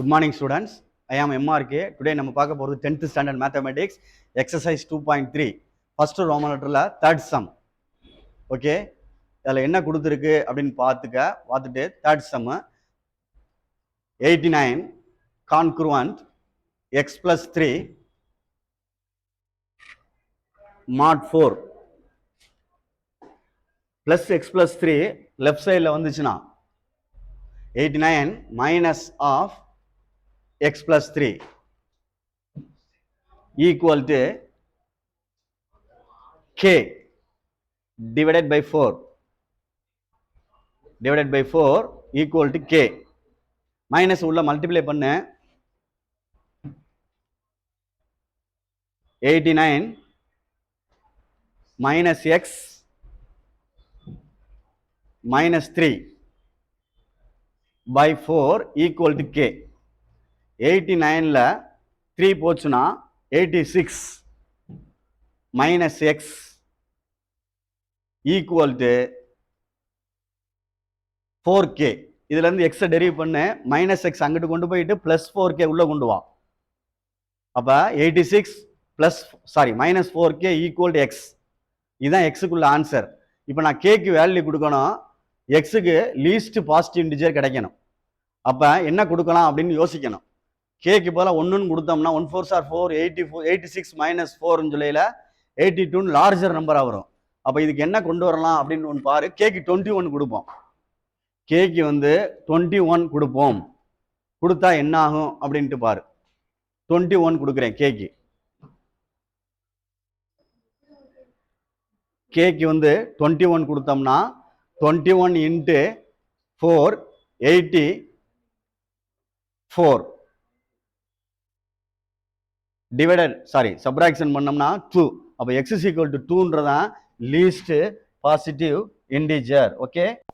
Good morning, students. I am MRK. Today, நம்ம பார்க்க போகிறது 10th standard mathematics exercise 2.3 first Roman letterல third sum. Okay, அதில் என்ன கொடுத்துருக்கு அப்படின்னு பார்த்துட்டு third sum 89 congruent x plus 3 mod 4 plus x plus 3 left sideல வந்துச்சுன்னா 89 minus of x plus 3 equal to k divided by 4 equal to k minus உள்ள multiply பண்ண 89 minus x minus 3 by 4 equal to k. 89ல 3 போச்சுனா 86 minus x equal to 4k. இதுல இருந்து x derive பண்ண minus x அங்கிட்டு கொண்டு போயிட்டு plus 4k உள்ள கொண்டு வா. அப்ப 86 plus minus 4k equal to x. இதுதான் x க்குள்ள ஆன்சர். இப்போ நான் k க்கு வேல்யூ கொடுக்கணும், x க்கு லீஸ்ட் பாசிட்டிவ் இன்டிஜர் கிடைக்கணும். அப்ப என்ன கொடுக்கலாம் அப்படின்னு யோசிக்கணும். k க்கு பதிலா 1 கொடுத்தோம்னா 1 4s are 4 86 minus 4 ன்னு சொல்லையில 82 லார்ஜர் நம்பரா வரும். அப்ப இதுக்கு என்ன கொண்டு வரலாம் அப்படின்னு ஒன்று பாரு. k க்கு 21 கொடுப்போம். k க்கு 21 கொடுப்போம். கொடுத்தா என்ன ஆகும் அப்படின்ட்டு பாரு. 21 கொடுக்குறேன் k க்கு. k க்கு 21 கொடுத்தோம்னா 21 into 4 84 divided subtraction பண்ணோம்னா 2. அப்ப x is equal to 2ன்றதான் least positive integer. okay.